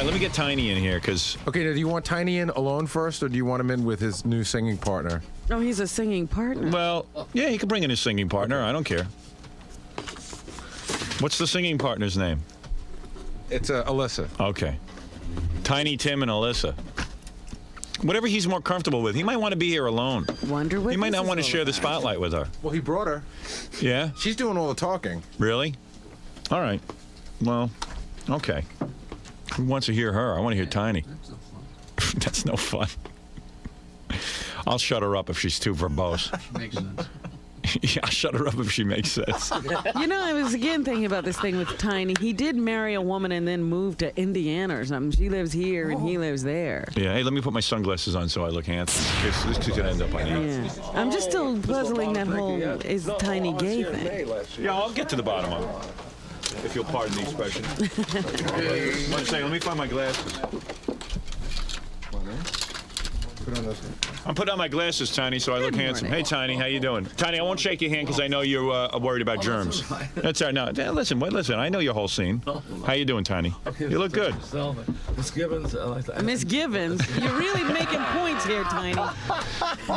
right, let me get Tiny in here, because... Okay, now, do you want Tiny in alone first, or do you want him in with his new singing partner? Oh, he's a singing partner. Well, yeah, he can bring in his singing partner. I don't care. What's the singing partner's name? It's Alyssa. Okay. Tiny Tim and Alyssa. Whatever he's more comfortable with. He might want to be here alone. Wonder what He might this not is want to all share the about. spotlight with her. Well, he brought her. Yeah? She's doing all the talking. Really? All right. Well, okay. Who wants to hear her? I want to hear Tiny. That's no fun. I'll shut her up if she's too verbose. Makes sense. Yeah, I'll shut her up if she makes sense. You know, I was again thinking about this thing with Tiny. He did marry a woman and then moved to Indiana or something. She lives here and he lives there. Yeah, hey, let me put my sunglasses on so I look handsome. This is going to end up on you. Yeah. I'm just still puzzling that whole is Tiny gay thing. Yeah, I'll get to the bottom of it, if you'll pardon the expression. One second, let me find my glasses. I'm putting on my glasses, Tiny, so I look handsome. Hey, Tiny, how you doing? Tiny, I won't shake your hand because I know you're worried about germs. That's all right. No, listen, I know your whole scene. How you doing, Tiny? You look good. Miss Gibbons, I like that. Miss Givens, you're really making points here, Tiny.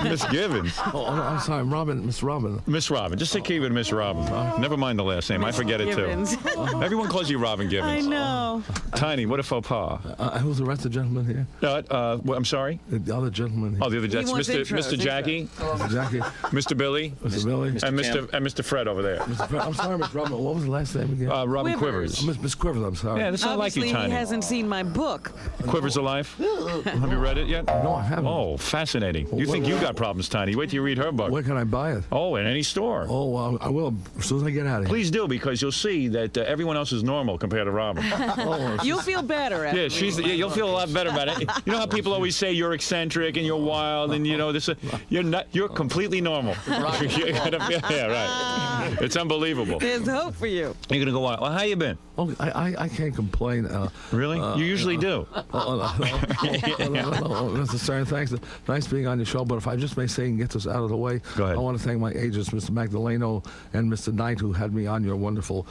Miss Givens. Oh, I'm sorry, Miss Robin. Miss Robin. Just keep it Miss Robin. Never mind the last name. I forget it, too. Givens. Everyone calls you Robin I Givens. know. Tiny, what a faux pas. Who's the rest of the gentlemen here? I'm sorry? The other gentleman here. Oh, the other that's wants Mr. intros, Mr. Jackie, Jackie, Mr. Billy, Mr. Billy. and Mr. Fred over there. I'm sorry, Miss Robin. What was the last name again? Robin Quivers. Miss Quivers, I'm sorry. Yeah, that's not like Obviously, you, he Tiny. hasn't seen my book. Quivers of Life? Have you read it yet? No, I haven't. Oh, fascinating. You think you got problems, Tiny. Wait till you read her book. Where can I buy it? Oh, in any store. Oh, well, I will as soon as I get out of here. Please do, because you'll see that everyone else is normal compared to Robin. You'll feel better after. Yeah, you'll feel a lot better about it. You know how people always say you're eccentric and you're wild and you know this. You're completely normal. Yeah, right. It's unbelievable. There's hope for you. You're gonna go wild. Well, how you been? Oh, I can't complain. Really? You usually do. Mr. Stern, thanks. Nice being on your show, but if I just may say and get this out of the way, Go ahead. I want to thank my agents, Mr. Magdaleno and Mr. Knight, who had me on your wonderful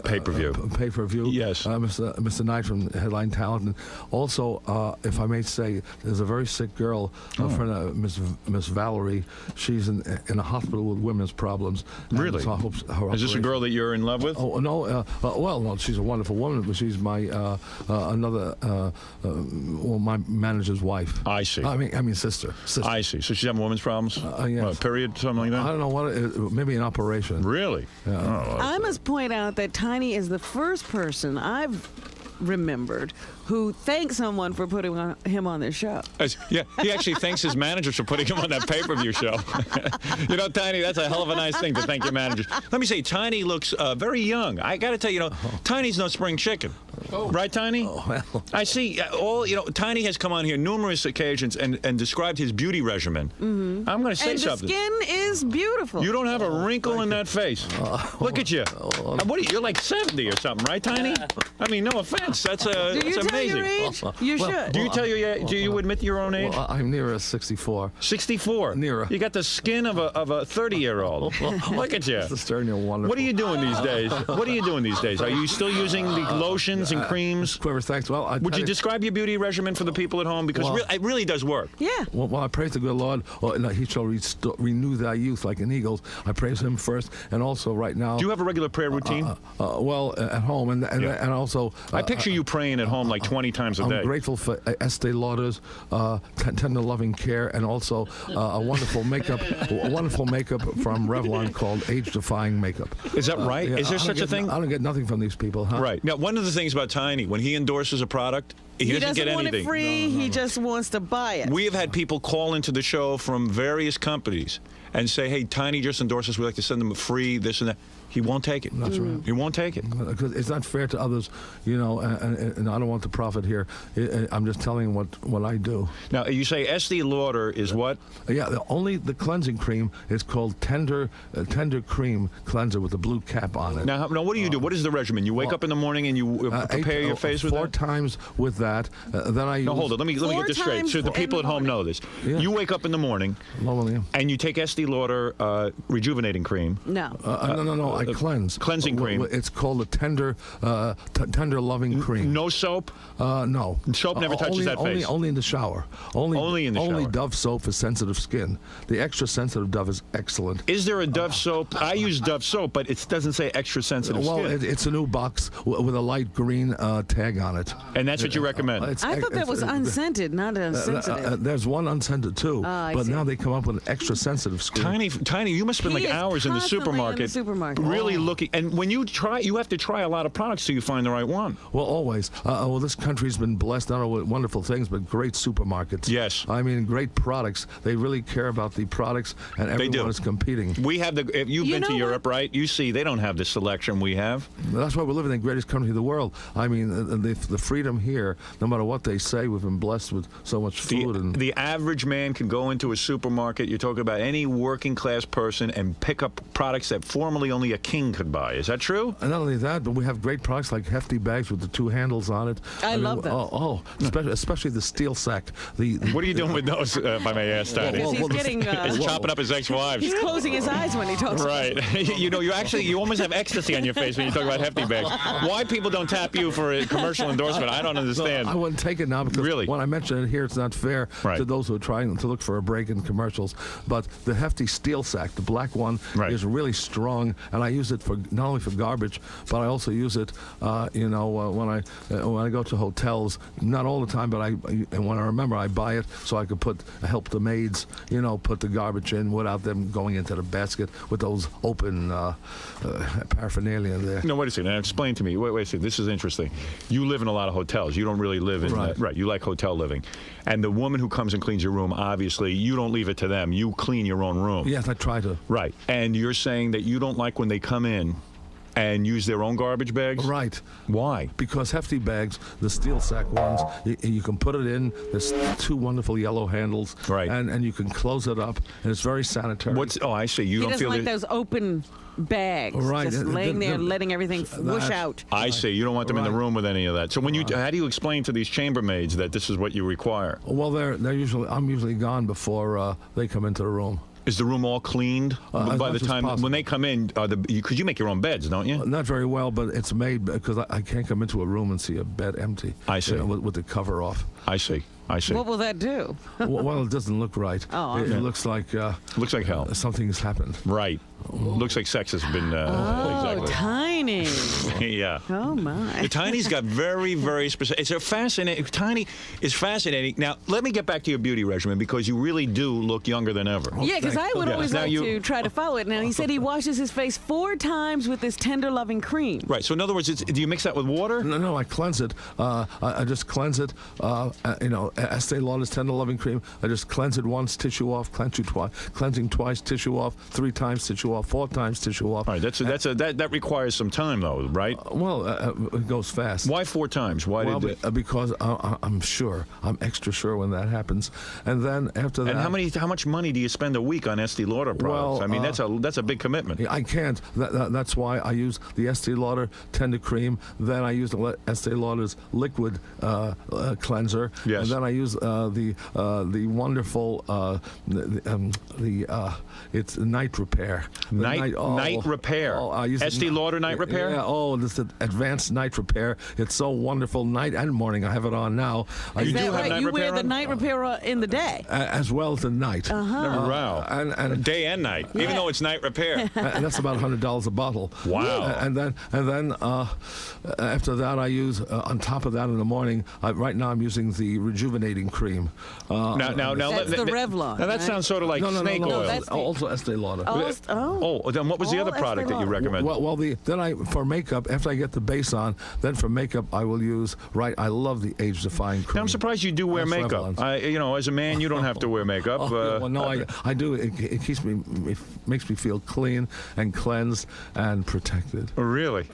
Pay-per-view. Pay-per-view. Yes. Mr. Knight from Headline Talent. And also, if I may say, there's a very sick girl, a friend of Miss Valerie. She's in a hospital with women's problems. Really? So I hope her Is this a operation- girl that you're in love with? Oh no! Well, no, she's a wonderful woman, but she's my my manager's wife. I see. I mean sister. I see. So she's having women's problems? Yes. What, period, something like I that? don't know what. Maybe an operation. Really? Oh, I must point out that Tiny is the first person I've remembered who thanked someone for putting him on their show. yeah, he actually thanks his managers for putting him on that pay-per-view show. You know, Tiny, that's a hell of a nice thing to thank your managers. Let me say, Tiny looks very young. I got to tell you, Tiny's no spring chicken. Right, Tiny? Oh, well. I see. Tiny has come on here numerous occasions and described his beauty regimen. Mm-hmm. I'm going to say And the something. skin is beautiful. You don't have a wrinkle in that face. Look at you. What are you? You're like 70 or something, right, Tiny? I mean, no offense. That's Do you that's tell amazing. your age? You should. Do you tell your? Do you admit your own age? Well, I'm nearer 64. 64. Nearer. You got the skin of a 30-year-old. Look at you. Mr. Stern, you're wonderful. What are you doing these days? What are you doing these days? Are you still using the lotions and creams? Quivers, thanks. Well, Would you describe your beauty regimen for the people at home? Because Well- it really does work. Yeah. Well, I praise the good Lord. He shall renew thy youth like an eagle's. I praise Him first, and also right now. Do you have a regular prayer routine? At home, and also. I picture you praying at home like 20 times a day. I'm grateful for Estee Lauder's tender loving care, and also a wonderful makeup from Revlon called Age Defying Makeup. Is that right? Yeah, Is there I don't such a get- thing? I don't get nothing from these people, huh? Right. Now, one of the things about Tiny, when he endorses a product, he doesn't get want anything. it free. He just wants to buy it. We have had people call into the show from various companies and say, hey, Tiny just endorses. We'd like to send them a free this and that. He won't take it. That's right. He won't take it. Because it's not fair to others, and I don't want to profit here. I'm just telling what I do. Now, you say Estee Lauder is what? Yeah, only the cleansing cream is called Tender Cream Cleanser with a blue cap on it. Now, what do you do? What is the regimen? You wake up in the morning and you prepare your face with 4 that? times with that. Then I No, use, hold on. Let me get this straight. So the people at home know this. Yeah. You wake up in the morning and you take Estee Lauder rejuvenating cream. No. No. I cleanse. Cleansing cream. It's called a tender loving cream. No soap? No. Soap never touches that face? Only in the shower. Only in the Only shower. Dove soap for sensitive skin. The extra sensitive Dove is excellent. Is there a Dove soap? I use Dove soap, but it doesn't say extra sensitive Well, skin. it's a new box with a light green tag on it. And that's what you recommend? I thought that was unscented, not sensitive. There's one unscented too, I but see. now they come up with an extra sensitive skin. Tiny, you must spend He like is hours in the constantly in the supermarket. really looking. And when you try, you have to try a lot of products till you find the right one. Well, always. Well, this country's been blessed not only with wonderful things, but great supermarkets. Yes. I mean, great products. They really care about the products, and everyone is competing. We have the. If you've You been to know Europe, right? You see, they don't have the selection we have. That's why we're living in the greatest country in the world. I mean, the freedom here, no matter what they say, we've been blessed with so much food. The average man can go into a supermarket. You're talking about any working class person and pick up products that formerly only a king could buy. Is that true? And not only that, but we have great products like Hefty bags with the 2 handles on it. I love those. Especially the steel sack. What are you doing with those, if I may ask, Tony? Because he's getting. He's chopping up his ex-wives. He's closing his eyes when he talks. Right. You almost have ecstasy on your face when you talk about Hefty bags. Why people don't tap you for a commercial endorsement, I don't understand. I wouldn't take it now because Really? when I mention it here, it's not fair to those who are trying to look for a break in commercials. But the Hefty steel sack, the black one, is really strong, and I use it for not only for garbage, but I also use it, when I go to hotels. Not all the time, but when I remember, I buy it so I could help the maids, put the garbage in without them going into the basket with those open paraphernalia there. No, wait a second. Now explain to me. Wait a second. This is interesting. You live in a lot of hotels. You don't really live in right. You like hotel living, and the woman who comes and cleans your room, obviously, you don't leave it to them. You clean your own room. Yes, I try to. Right. And you're saying that you don't like when they come in and use their own garbage bags? Right. Why? Because Hefty bags, the steel sack ones, you can put it in. There's 2 wonderful yellow handles. Right. And you can close it up, and it's very sanitary. I see. You He don't doesn't feel like those open bags. Right. Just laying there, letting everything whoosh out. I see. You don't want them in the room with any of that. So when how do you explain to these chambermaids that this is what you require? Well, I'm usually gone before they come into the room. Is the room all cleaned by the time when they come in? Because you make your own beds, don't you? Not very well, but it's made because I can't come into a room and see a bed empty. I see. With the cover off. I see. What will that do? Well, it doesn't look right. Oh, it looks like hell. Something's happened. Right. Looks like sex has been. Oh, exactly. Tiny. Yeah. Oh my. Tiny's got very, very specific. It's a fascinating. Tiny is fascinating. Now, let me get back to your beauty regimen because you really do look younger than ever. Yeah, because I would always like to try to follow it. Now he said he washes his face 4 times with this tender loving cream. Right. So in other words, do you mix that with water? No, I cleanse it. I just cleanse it. Estee Lauder's tender loving cream. I just cleanse it once, tissue off, cleansing twice, tissue off, 3 times, tissue off, 4 times, tissue off. All right. That requires some time though, right? It goes fast. Why 4 times? Why because I'm extra sure when that happens, and then after that. And how much money do you spend a week on Estee Lauder products? Well, I mean, that's a big commitment. I can't. That's why I use the Estee Lauder tender cream. Then I use the Estee Lauder's liquid cleanser. Yes. And then I use the wonderful it's night repair. Night repair. I use Estee Lauder night repair. Yeah. Oh, this is advanced night repair. It's so wonderful. Night and morning. I have it on now. Is that right? You wear the night repair in the day, as well as the night. Wow. And day and night, even though it's night repair. And that's about $100 a bottle. Wow. And then after that, I use on top of that in the morning. Right now, I'm using the rejuvenating cream. Now that's the Revlon. Now that sounds sort of like snake oil. That's also Estee Lauder. Then what was the other product that you recommend? Well, for makeup, after I get the base on, then for makeup I will use. I love the age-defying cream. Now, I'm surprised you do wear makeup. As a man, you don't have to wear makeup. I do. It makes me feel clean and cleansed and protected. Really?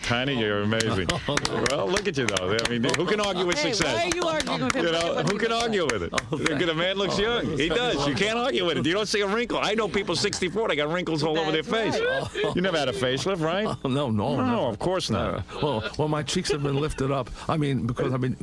Tiny, you're amazing. Well, look at you, though. I mean, who can argue with success? Why are you arguing with him? Who can argue with it? A man looks young. He does. You can't argue with it. You don't see a wrinkle. I know people 64 I got wrinkles all over their face. Right. You never had a facelift, right? No, No, of course not. Well, my cheeks have been lifted up. I mean, because I've been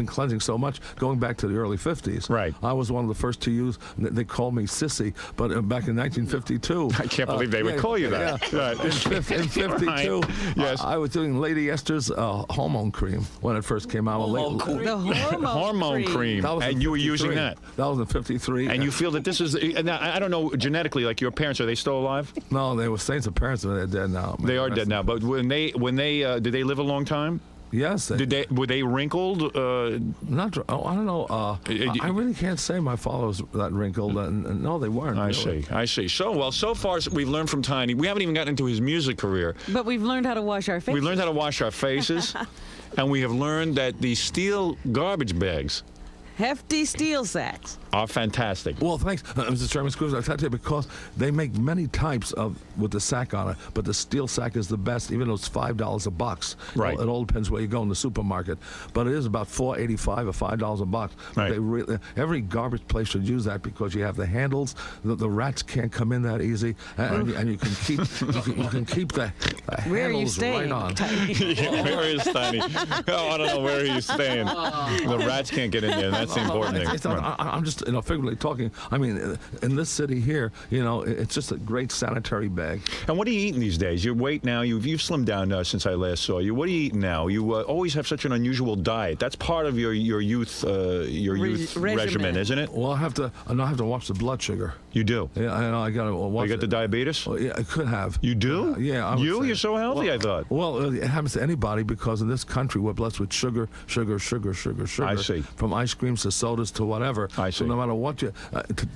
cleansing so much, going back to the early 50s. Right. I was one of the first to use. They called me sissy, but back in 1952. I can't believe they would call you that. Yeah. Right. In 52, Right. Yes. I was doing Lady Esther's hormone cream when it first came out. The hormone cream. That was in And you were using 53. that. That was in 53. And you feel that this is, now, I don't know genetically, like your parents, are they still alive? No, they were saints of parents, but they're dead now. They are dead now. But when they did they live a long time? Yes. Were they wrinkled? Not. I don't know. I really can't say my father was that wrinkled. And no, they weren't. I really. see. I see. So far we've learned from Tiny. We haven't even gotten into his music career. But we've learned how to wash our faces. We learned how to wash our faces, and we have learned that the steel garbage bags Hefty steel sacks. are fantastic. Well, thanks, Mr. Chairman. I tell you, because they make many types of with the sack on it, but the steel sack is the best, even though it's $5 a box. Right. It all depends where you go in the supermarket, but it is about $4.85 or $5 a box. Right. They really, every garbage place should use that because you have the handles. The rats can't come in that easy, and you can keep you can keep the Where are you handles staying? right on. Yeah, where is Tiny? Oh, I don't know where he's staying. The rats can't get in there. That's the important thing. I'm just figuratively talking. I mean, in this city here, it's just a great sanitary bag. And what are you eating these days? Your weight now, you've slimmed down since I last saw you. What are you eating now? You always have such an unusual diet. That's part of your youth regimen, isn't it? Well, I have to watch the blood sugar. You do? Yeah, I know. I got to watch. You got the diabetes? Well, yeah, I could have. You do? Yeah. I would say. You're so healthy, I thought. Well, it happens to anybody because in this country we're blessed with sugar. I see. From ice creams to sodas to whatever. I see. So no matter what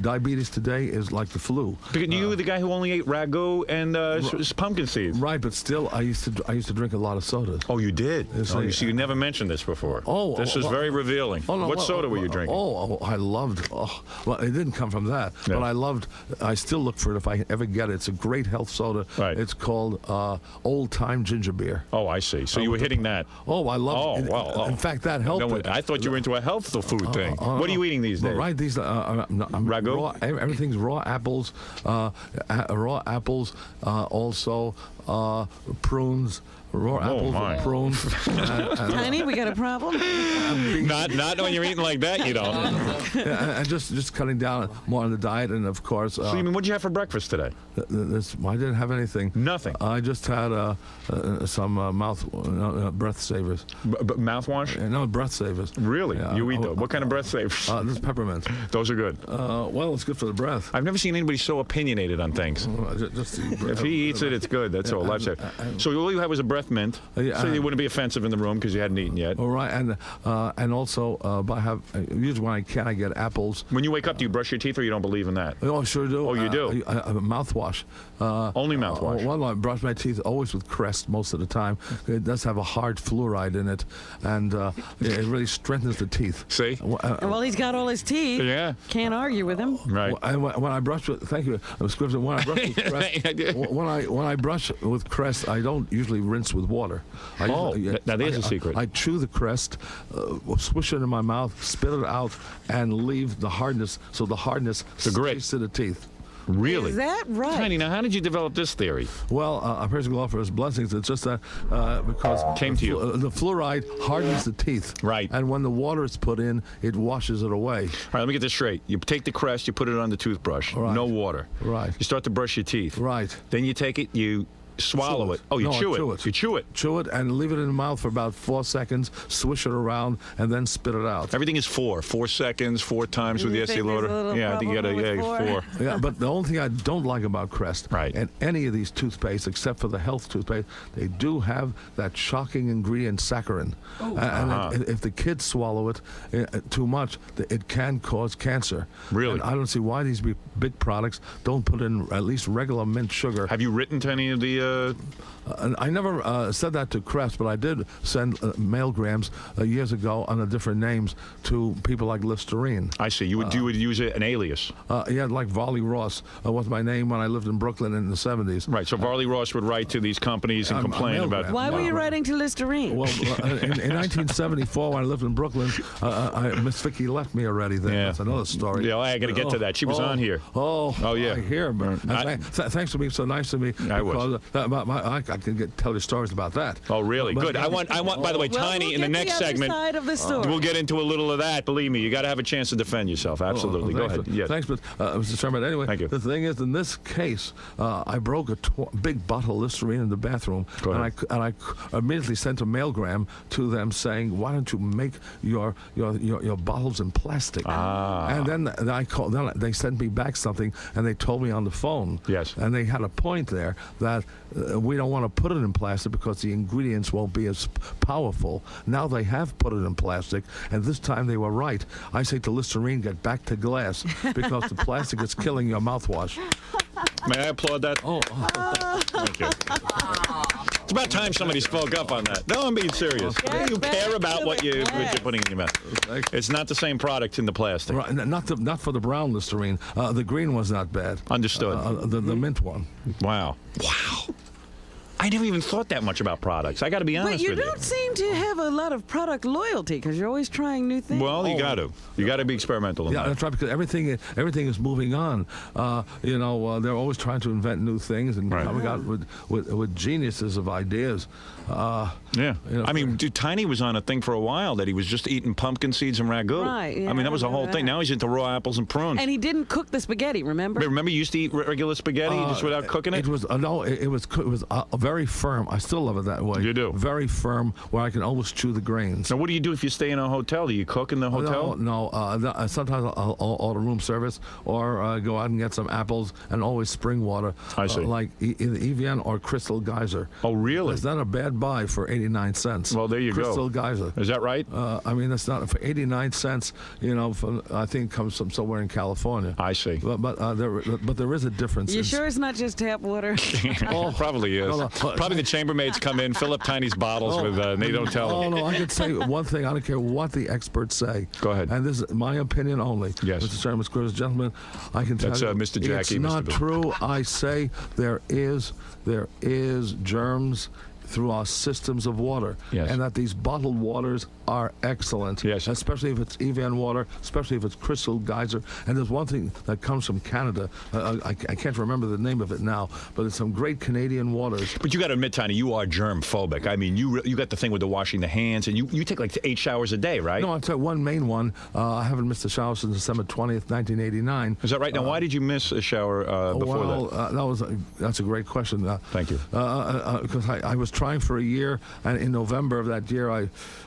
diabetes today is like the flu. Because you were the guy who only ate ragu and pumpkin seeds. Right, but still, I used to drink a lot of sodas. Oh, you did? You see, you never mentioned this before. This is very revealing. No, what soda were you drinking? I loved. Well, it didn't come from that, Yeah. but I still look for it if I ever get it. It's a great health soda. Right. It's called Old Time Ginger Beer. Oh, I see. So you were hitting that. Oh, I love it. Wow. In fact, that helped. No, it. I thought you were into a health food thing. What are you eating these days? Right, these Ragu? raw, everything's raw apples, also prunes. Raw apples my. and prunes. Tiny, we got a problem? Not when you're eating like that, you don't. And just cutting down more on the diet, and of course. So you mean, what'd you have for breakfast today? I didn't have anything. Nothing. I just had some breath savers. Mouthwash? No, breath savers. Really? Yeah, You eat those? What kind of breath savers? This is peppermint. Those are good. Well, it's good for the breath. I've never seen anybody so opinionated on things. Just If he eats it, it's good. That's all. Lifesaver. So all you had was a breath mint, so you wouldn't be offensive in the room because you hadn't eaten yet. All right, and also usually when I can, I get apples. When you wake up, do you brush your teeth, or you don't believe in that? Oh, I sure do. Oh, you do? Mouthwash. Only mouthwash. Well, I brush my teeth always with Crest most of the time. It does have a hard fluoride in it, and it really strengthens the teeth. See? Well, he's got all his teeth. Yeah. Can't argue with him. Right. When I brush with, thank you, Scripture. When I brush with Crest, when I brush with Crest, I don't usually rinse with water. Now there's a secret. I chew the Crest, swish it in my mouth, spit it out, and leave the hardness. So the hardness grit stays to the teeth. Really? Is that right? Tiny, now how did you develop this theory? Well, I praise God for His blessings. It's just that because Came to you. The fluoride hardens the teeth. Right. And when the water is put in, it washes it away. All right, let me get this straight. You take the Crest, you put it on the toothbrush. Right. No water. Right. You start to brush your teeth. Right. Then you take it, you swallow it. Oh, you No, chew chew it. it. You chew it. Chew it and leave it in the mouth for about 4 seconds, swish it around, and then spit it out. Everything is 4 seconds, 4 times with You the think Estee there's a Lauder. little Yeah, I think you got problem with 4. Yeah, but the only thing I don't like about Crest, Right. and any of these toothpaste, except for the health toothpaste, they do have that shocking ingredient saccharin. And if the kids swallow it too much, it can cause cancer. Really? And I don't see why these big products don't put in at least regular mint sugar. Have you written to any of the I never said that to Krebs, but I did send mailgrams years ago under different names to people like Listerine. I see. You would use an alias. Yeah, like Varley Ross was my name when I lived in Brooklyn in the 70s. Right. So Varley Ross would write to these companies and complain about. Why were you writing to Listerine? Well, in 1974, when I lived in Brooklyn, Miss Vicky left me already. Then that's another story. Yeah, I got to get to that. She was on here. Oh yeah. I hear. Thanks for being so nice to me. I was. I can tell you stories about that. Oh, really? Good. I want. By the way, Tiny, in the next segment, side of the story. We'll get into a little of that. Believe me, you got to have a chance to defend yourself. Absolutely. Go ahead. Yes. Thanks, but Mr. Chairman. Anyway, thank you. The thing is, in this case, I broke a big bottle of Listerine in the bathroom, and I immediately sent a mailgram to them saying, "Why don't you make your bottles in plastic?" And then I called. Then they sent me back something, and they told me on the phone. Yes. And they had a point there that we don't want to put it in plastic because the ingredients won't be as powerful. Now they have put it in plastic, and this time they were right. I say to Listerine, get back to glass because the plastic is killing your mouthwash. May I applaud that? Oh. Thank you. It's about time somebody spoke up on that. No, I'm being serious. You care about what you're putting in your mouth. It's not the same product in the plastic. Right, not for the brown Listerine. The green was not bad. Understood. The mint one. Wow. I never even thought that much about products. I got to be honest with you. But you don't seem to have a lot of product loyalty because you're always trying new things. Well, you got to. You got to be experimental in that. That's right, because everything is moving on. They're always trying to invent new things and coming out with geniuses of ideas. I mean, dude, Tiny was on a thing for a while that he was just eating pumpkin seeds and ragu. Right. Yeah, I mean, that was the whole thing. Now he's into raw apples and prunes. And he didn't cook the spaghetti. Remember? Remember, you used to eat regular spaghetti just without cooking it. It was very firm. I still love it that way. You do? Very firm, where I can almost chew the grains. Now, what do you do if you stay in a hotel? Do you cook in the hotel? No. Sometimes I'll order room service or go out and get some apples and always spring water. I see. Like either Evian or Crystal Geyser. Oh, really? It's not a bad buy for 89 cents. Well, there you go. Crystal Geyser. Is that right? I mean, that's not for 89 cents. I think it comes from somewhere in California. I see. But there is a difference. You sure it's not just tap water? Probably is. No. Probably the chambermaids come in, fill up Tiny's bottles with, and they don't tell them. No, I can say one thing. I don't care what the experts say. Go ahead. And this is my opinion only. Yes. Mr. Chairman, Mr. Gentlemen, I can tell That's you. Mr. Jackie. It's Mr. not Bill. true. I say there is germs through our systems of water. Yes. And that these bottled waters are excellent. Yes. Especially if it's Evian water, especially if it's Crystal Geyser. And there's one thing that comes from Canada. I can't remember the name of it now, but it's some great Canadian waters. But you got to admit, Tiny, you are germ phobic. I mean, you got the thing with the washing the hands, and you take like 8 showers a day, right? No, I'll tell you one main one. I haven't missed a shower since December 20th, 1989. Is that right? Now, why did you miss a shower before that? That's a great question. Thank you. Because I was trying for a year, and in November of that year,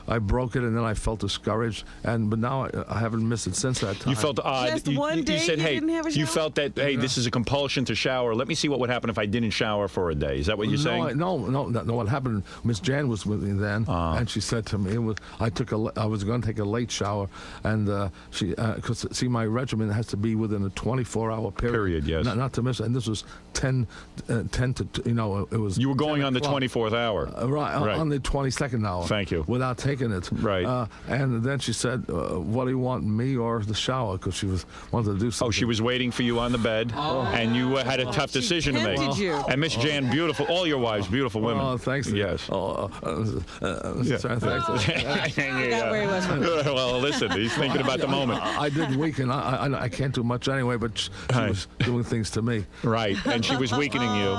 I broke it, and then I felt discouraged. But now I haven't missed it since that time. You felt odd. Just one day you said, you hey, didn't have a you shower? felt that, hey, this is a compulsion to shower. Let me see what would happen if I didn't shower for a day. Is that what you're saying? No. What happened? Miss Jan was with me then, and she said to me, I was going to take a late shower, and because see, my regimen has to be within a 24-hour period. Yes. Not to miss. And this was 10 to it was. You were going on the 24th hour. Right, on the 22nd hour. Thank you. Without taking it. Right. And then she said, what do you want, me or the shower? Because she wanted to do something. Oh, she was waiting for you on the bed, and you had a tough decision to make. tempted you. And Miss Jan, beautiful, all your wives, beautiful women. Oh, thanks. Yes. Thanks. Forgot where he was from. Well, listen, he's thinking about the moment. I did weaken. I can't do much anyway, but she was doing things to me. Right, and she was weakening you,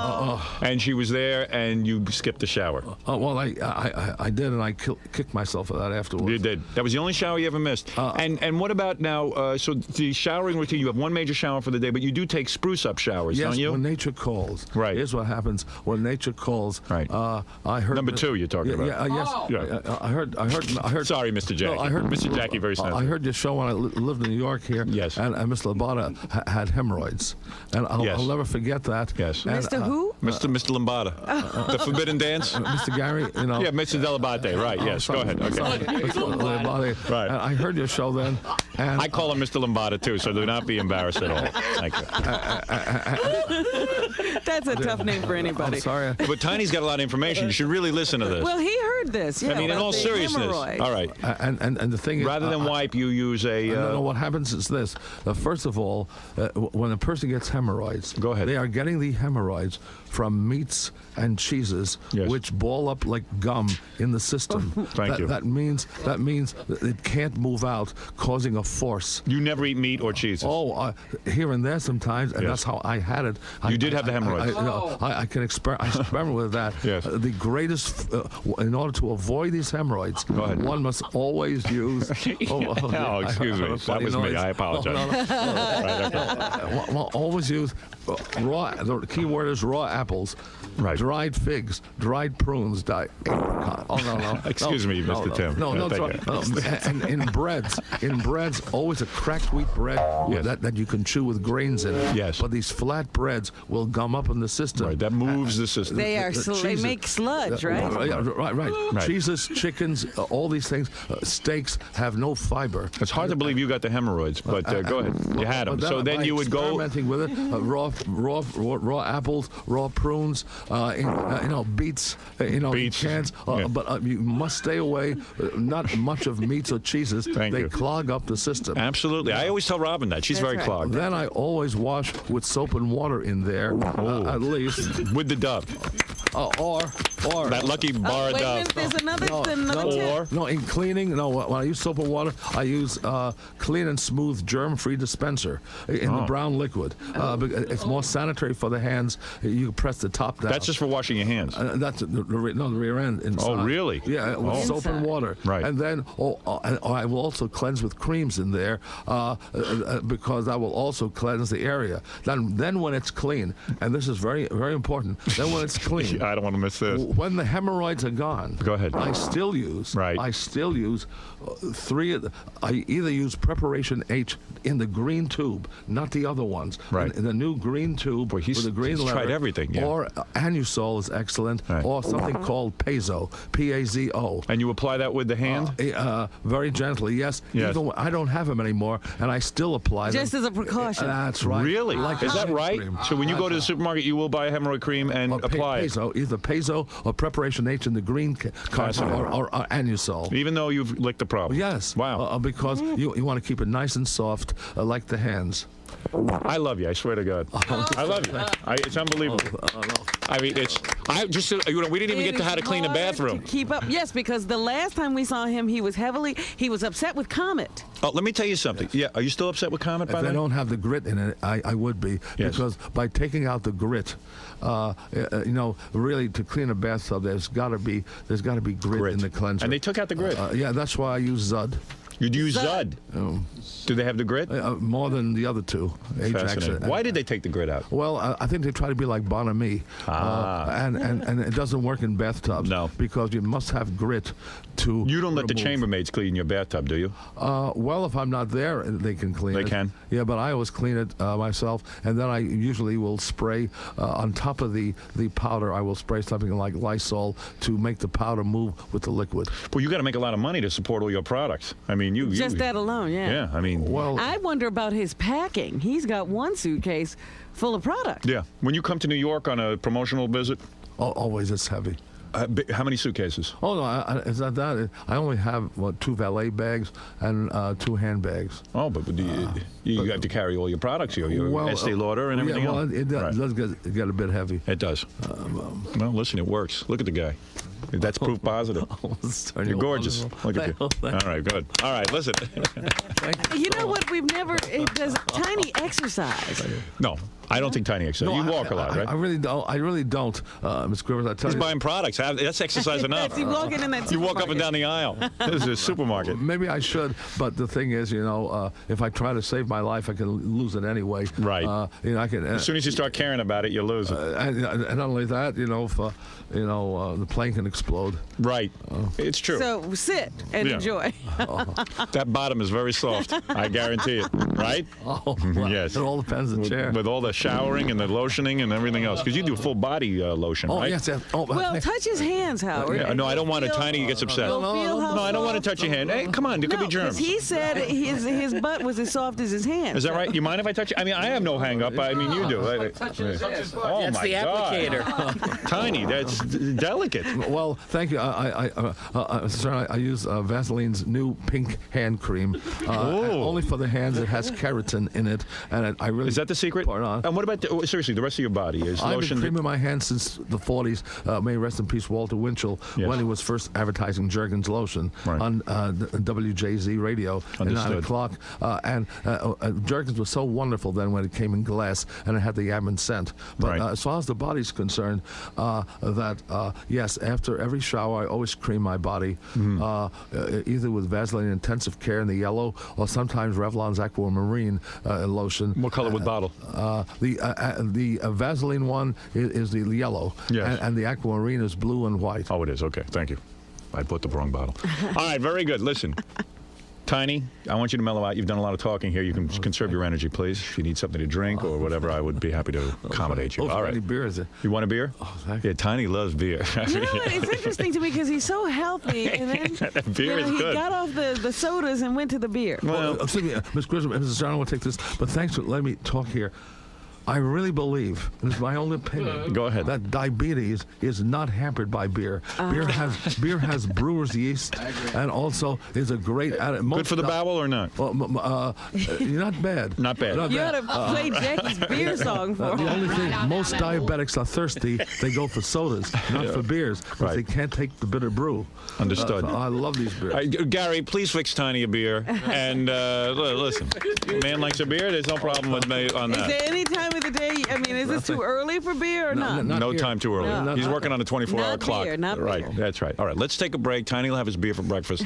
and she was there, and you skipped the shower. Well, I did, and I kicked myself for that afterwards. You did. That was the only shower you ever missed. And what about now? So the showering routine, you have one major shower for the day, but you do take spruce-up showers, yes, don't you? when nature calls. Right. Here's what happens when nature calls. Right. I heard Number two you're talking about. Yes. Yeah. I heard. Sorry, Mr. Jackie. No, I heard Mr. Jackie very sensitive. I heard your show when I lived in New York here. Yes. And Miss Labata had hemorrhoids, and I'll never forget that. Yes. And, Mr. Who? Mr. Lombardo. The Forbidden Dance? Mr. Gary, you know. Yeah, Mr. Delabate, right, yes. Go ahead. Okay. Right. I heard your show then. And I call him Mr. Lombardo, too, so do not be embarrassed at all. Thank you. That's a tough name for anybody. I'm sorry. But Tiny's got a lot of information. You should really listen to this. Well, he heard this. Yeah, I mean, in all seriousness. Hemorrhoid. All right. And the thing is, Rather than wipe, you use a... no, what happens is this. First of all, when a person gets hemorrhoids, Go ahead. they are getting the hemorrhoids from meats and cheeses, Yes. which ball up like gum in the system. Thank you. That means that it can't move out, causing a force. You never eat meat or cheeses. Oh, here and there sometimes, and Yes. that's how I had it. You did have the hemorrhoids. I can experiment with that. Yes. The greatest, in order to avoid these hemorrhoids, Go ahead. one must always use. Oh, excuse me. That was me. I apologize. Well, always use raw. The key word is raw apples, Right. dried figs, dried prunes, dried apricot. Oh no. Excuse me, Mr. Tim. No, Thank you. and in breads, always a cracked wheat bread Yes. that you can chew with grains in it. Yes. But these flat breads will gum up in the system. Right, that moves the system. They are. They cheeses. make sludge, right? Yeah, right. Right. Cheeses, chickens, all these things, steaks have no fiber. It's hard to believe you got the hemorrhoids, but go ahead. You had them. But So then by you would go... experimenting with it, raw apples, raw prunes, beets, Beets, cans. yeah. But you must stay away. Not much of meats or cheeses. Thank They you. clog up the system. Absolutely. I always tell Robin that. She's That's very right. clogged. Then I always wash with soap and water in there, at least, With the Dove. or That lucky bar of Wait a Dove. minute, there's another tip. Or... No, in cleaning, no. When I use soap and water, I use clean and smooth germ-free dispenser in the brown liquid. It's more sanitary for the hands. You press the top down. That's just for washing your hands. That's the rear end inside. Oh, really? Yeah, with soap and Inside. water. Right. And then I will also cleanse with creams in there because that will also cleanse the area. Then when it's clean, and this is very, very important, then when it's clean, I don't want to miss this. when the hemorrhoids are gone, Go ahead. I still use. Right. I still use I either use Preparation H in the green tube, not the other ones. Right. In the new green tube Boy, with the green he's letter. tried everything, yeah. Or Anusol is excellent, Right. or something called Pazo, P-A-Z-O. And you apply that with the hand? Very gently, yes. Yes. Even I don't have them anymore, and I still apply Just them. as a precaution. That's right. Really? Like Is that hand right? cream. So when you go to the supermarket, you will buy a hemorrhoid cream and apply it, Pazo, either Pazo or Preparation H in the green carton, or Anusol. even though you've licked the problem. Yes. Wow. Because you want to keep it nice and soft, like the hands. I love you. I swear to God. I love you. It's unbelievable. I mean, it's. I just. We didn't even get to how to clean a It is hard bathroom. to keep up. Yes, because the last time we saw him, he was upset with Comet. Oh, let me tell you something. Yeah, are you still upset with Comet? By If the they way? don't have the grit in it, I would be. Yes. Because by taking out the grit, really to clean a bathtub, there's got to be grit in the cleanser. And they took out the grit. Yeah, that's why I use Zud. You'd use Zud. Oh. Do they have the grit? More than the other two. Ajax. Fascinating. Why did they take the grit out? Well, I think they try to be like Bon Ami. And it doesn't work in bathtubs. No. Because you must have grit to You don't let the remove. chambermaids clean your bathtub, do you? Well, if I'm not there, they can clean it. They can? Yeah, but I always clean it myself, and then I usually will spray on top of the powder. I will spray something like Lysol to make the powder move with the liquid. Well, you got to make a lot of money to support all your products. I mean, Just that alone, yeah. Yeah, I mean. Well, I wonder about his packing. He's got one suitcase full of product. Yeah. When you come to New York on a promotional visit, always it's heavy. how many suitcases? Oh no, it's not that. I only have 2 valet bags and 2 handbags. Oh, but do you got to carry all your products, your Estee Lauder and everything yeah, well, else? it does get a bit heavy. It does. Well, listen, it works. Look at the guy. That's proof positive. You're gorgeous. Look at you. All right, good. All right, listen. You know what? Does Tiny exercise? No, I don't think Tiny exercise. You walk a lot, right? I really don't, Ms. Quivers. I tell He's you. buying products. That's exercise enough. That's he walking in that You walk up and down the aisle. This is a supermarket. Maybe I should, but the thing is, if I try to save my life, I can lose it anyway. Right. I can. As soon as you start caring about it, you lose it. And not only that, if the plane can explode. Right. It's true. So sit and Yeah. enjoy. That bottom is very soft. I guarantee it. right? Oh, well, yes. It all depends on the chair. With all the showering and the lotioning and everything else, because you do full body lotion, Oh, right? yes. Oh, Well, touch his hands, Howard. Yeah, no, I don't want it. Tiny gets upset. You'll feel how No, I don't want to soft- touch your hand. Hey, come on, there could be germs. He said his butt was as soft as his hands. Is that right? You mind if I touch it? I mean, I have no hang up. I mean, you do. Oh, That's my the God. applicator. Tiny, that's delicate. Well, thank you. Sir, I use Vaseline's new pink hand cream. Only for the hands. It has keratin in it, and I really Is that the secret? Put it on. And what about, seriously, the rest of your body? Is I've lotion... been creaming my hands since the 40s. May rest in peace, Walter Winchell, Yes. when he was first advertising Jergens lotion Right. on WJZ radio at 9 Understood. o'clock. Jergens was so wonderful then when it came in glass and it had the Yaman scent. But Right. as far as the body's concerned, yes, after every shower, I always cream my body, either with Vaseline Intensive Care in the yellow or sometimes Revlon's Aquamarine lotion. What color with bottle? The Vaseline one is the yellow, Yes. and the Aquamarine is blue and white. Oh, it is. Okay, thank you. I bought the wrong bottle. All right, very good. Listen, Tiny, I want you to mellow out. You've done a lot of talking here. You can conserve your energy, please. If you need something to drink or whatever, I would be happy to accommodate you. All right. Any beer is it? You want a beer? Oh, thank you. Yeah, Tiny loves beer. You know what? It's interesting to me because he's so healthy, and then Beer is he good. got off the sodas and went to the beer. Well, Excuse me, Ms. Grissom, Mrs. John, I want to take this, but thanks for letting me talk here. I really believe, and it's my own opinion, Go ahead. that diabetes is not hampered by beer. Beer has brewer's yeast, and also is a great. good for the bowel or not? Not bad. Not bad. You ought to play Jackie's beer song for The him. only thing, most diabetics are thirsty. They go for sodas, not for beers, because Right. they can't take the bitter brew. Understood. I love these beers. All right, Gary, please fix Tiny a beer. And listen, man likes a beer. There's no problem with me on Is that. there any time of the day? I mean, is this too early for beer or not? not No here. time too early. No. He's working on a 24-hour Not clock. beer, not right, beer. that's right. All right, let's take a break. Tiny will have his beer for breakfast.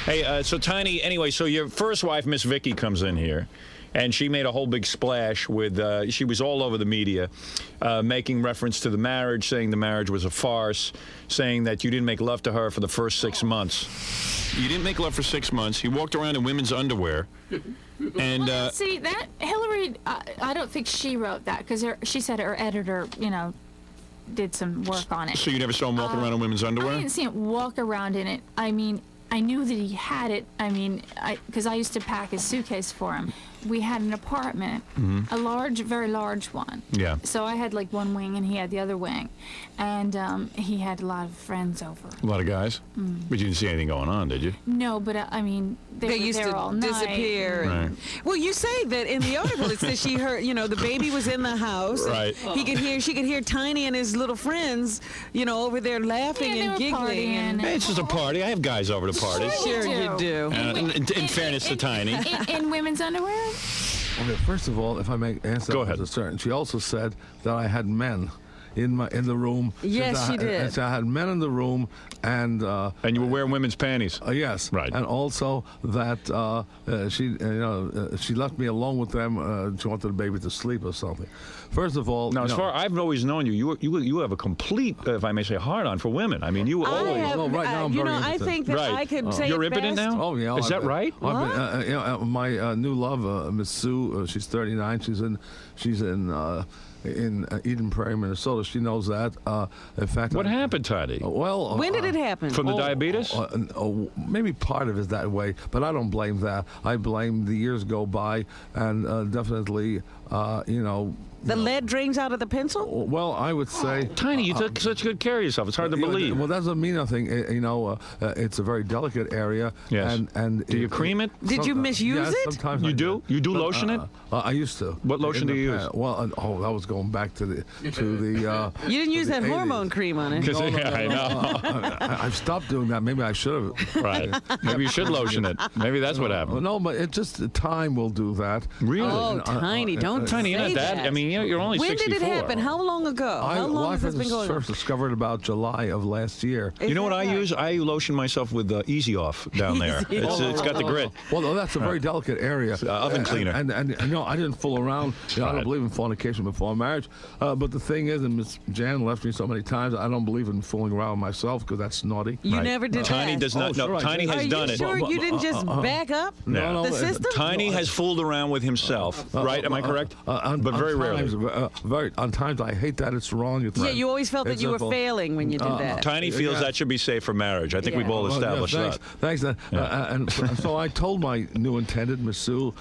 Hey, so Tiny, anyway, so your first wife, Miss Vicky, comes in here, and she made a whole big splash with, she was all over the media, making reference to the marriage, saying the marriage was a farce, saying that you didn't make love to her for the first 6 months. You didn't make love for 6 months. You walked around in women's underwear. And Well, see, that Hillary, I don't think she wrote that because she said her editor, did some work on it. so you never saw him walking around in women's I underwear? didn't see him walk around in it. I mean, I knew that he had it. I mean, because I used to pack his suitcase for him. We had an apartment, a large, very large one. Yeah. So I had like one wing and he had the other wing. And he had a lot of friends over. A lot of guys? But you didn't see anything going on, did you? No, but I mean, they They were used there to all night. disappear. Right. Well, you say that in the article. It says she heard, the baby was in the house. and Right. She could hear Tiny and his little friends, over there laughing Yeah, and they were giggling. partying. Hey, it's just a party. I have guys over to parties. Sure you do. In fairness to Tiny. In women's underwear? Okay, first of all, if I may answer, Go ahead. as a certain, she also said that I had men in the room. Yes, said she I did. said I had men in the room, and And you were wearing women's panties. yes, Right. and also that she left me alone with them. She wanted the baby to sleep or something. First of all, Now, as far I've always known you have a complete, if I may say, hard-on for women. I mean, you I always. have, Well, right now I'm very I impotent. think that Right. I could say You're it impotent best. now? Oh yeah, Is that right? My new love, Miss Sue, she's 39. She's in Eden Prairie, Minnesota. She knows that. In fact, What happened, Tiny? Well, When did it happen? From the diabetes? Maybe part of it is that way, but I don't blame that. I blame the years go by, and definitely, The lead drains out of the pencil? Well, I would say. Tiny, you took such good care of yourself. It's hard to believe. Well, that doesn't mean nothing. It's a very delicate area. Yes. And Do you cream it? Did you misuse yes, it? Sometimes You I do? You do lotion it? I used to. What lotion do you use? Well, that was going back to the. You didn't use that 80s. hormone cream on it. Because I know. I've stopped doing that. Maybe I should have. Right. Maybe you should lotion it. Maybe that's what happened. No, but it just time will do that. Really? Oh, Tiny, don't Tiny, you're not say that. I mean, mean, you're only When 64. did it happen? How long ago? How long has this been going on? First discovered about July of last year. You know what I use? I lotion myself with Easy Off down there. It's got the grit. Well, no, that's a very delicate area. Oven cleaner. And no, I didn't fool around. You know, I don't believe in fornication before marriage. But the thing is, and Miss Jan left me so many times, I don't believe in fooling around myself because that's naughty. You never did Tiny that. does not. Sure, no, Tiny has done Are you it. sure you didn't just back up the system? Tiny has fooled around with himself, right? Am I correct? But very rarely. On times, I hate that. It's wrong. It's Yeah, you always felt that you were failing when you did that. Tiny feels that should be safe for marriage. I think we've all established that. Thanks. And so I told my new intended, Miss Sue,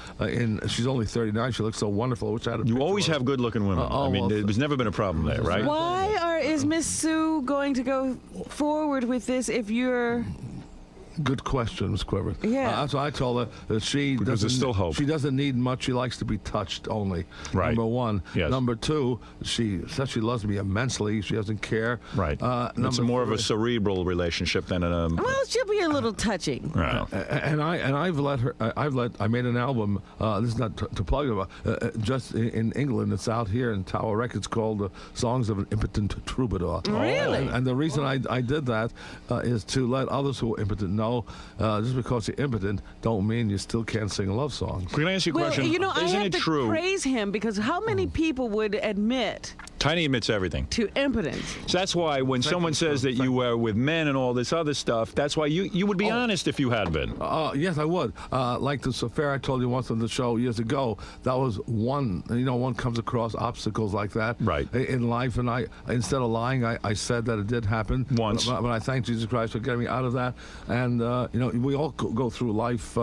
she's only 39. She looks so wonderful. Which I had a You always picture have good-looking women. I mean, there's never been a problem there, right? Why is Miss Sue going to go forward with this if you're... Good question, Ms. Quiver. Yeah. So I told her that she Because there's still hope. She doesn't need much. She likes to be touched only. Right. Number one. Yes. Number two, she says she loves me immensely. She doesn't care. Right. It's more of a cerebral relationship than a. Well, she'll be a little touching. Right. And I've let her. I made an album. This is not to plug it, but just in England. It's out here in Tower Records called "Songs of an Impotent Troubadour." Really? And the reason I did that is to let others who are impotent know. Just because you're impotent, don't mean you still can't sing love songs. Can I ask you a question? Well, you know, I Isn't have it to true? praise him because how many people would admit Tiny admits everything. to impotence? So that's why when someone says that you were with men and all this other stuff, that's why you would be honest if you had been. Yes, I would. Like this affair I told you once on the show years ago, that was one, one comes across obstacles like that Right. in life. And I, instead of lying, I said that it did happen. Once. But I thank Jesus Christ for getting me out of that. And, we all go through life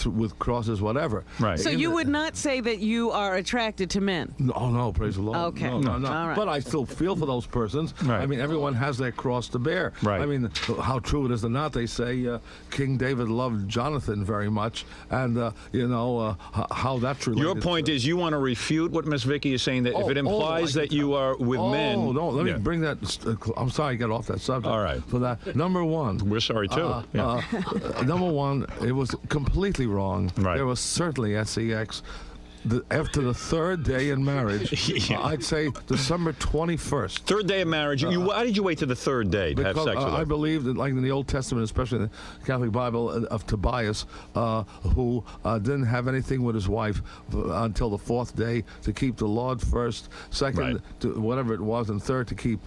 with crosses, whatever. Right. So you would not say that you are attracted to men? No, praise the Lord. Okay. No. All right. But I still feel for those persons. Right. I mean, everyone has their cross to bear. Right. I mean, how true it is or not, they say King David loved Jonathan very much, and how that's related. Your point is you want to refute what Miss Vicky is saying, that if it implies that you are with men. Oh, no, let me bring that. I'm sorry, get off that subject. All right. For that. Number one. We're sorry, too. Number one, it was completely wrong. Right. There was certainly sex. After the third day in marriage, I'd say December 21st. Third day of marriage. Why did you wait to the third day to have sex with her? I believe that, like in the Old Testament, especially in the Catholic Bible, of Tobias, who didn't have anything with his wife until the fourth day, to keep the Lord first, second, to whatever it was, and third, to keep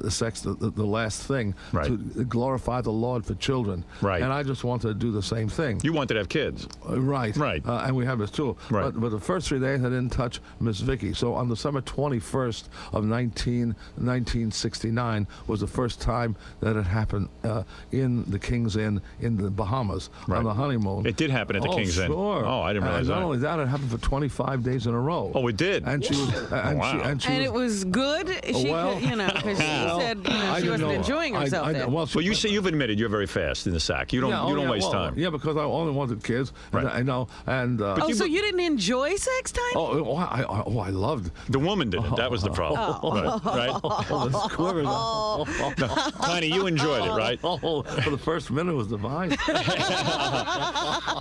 sex the last thing, to glorify the Lord for children. Right. And I just wanted to do the same thing. You wanted to have kids. Right. And we have this too. Right. But the first 3 days I didn't touch Miss Vicky. So on December 21st of 1969 was the first time that it happened in the King's Inn in the Bahamas on the honeymoon. It did happen at the King's Inn. Sure. Oh, I didn't realize that. Not only that, it happened for 25 days in a row. Oh, it did? And she was... And it was good? She because she said she wasn't enjoying herself then. Well, you say you've admitted you're very fast in the sack. You don't waste time. Yeah, because I only wanted kids. Right. I know. And so you didn't enjoy sex time? I loved. The woman didn't. That was the problem. Right? Tiny, you enjoyed it, right? For the first minute was divine.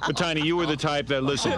But Tiny, you were the type that, listen,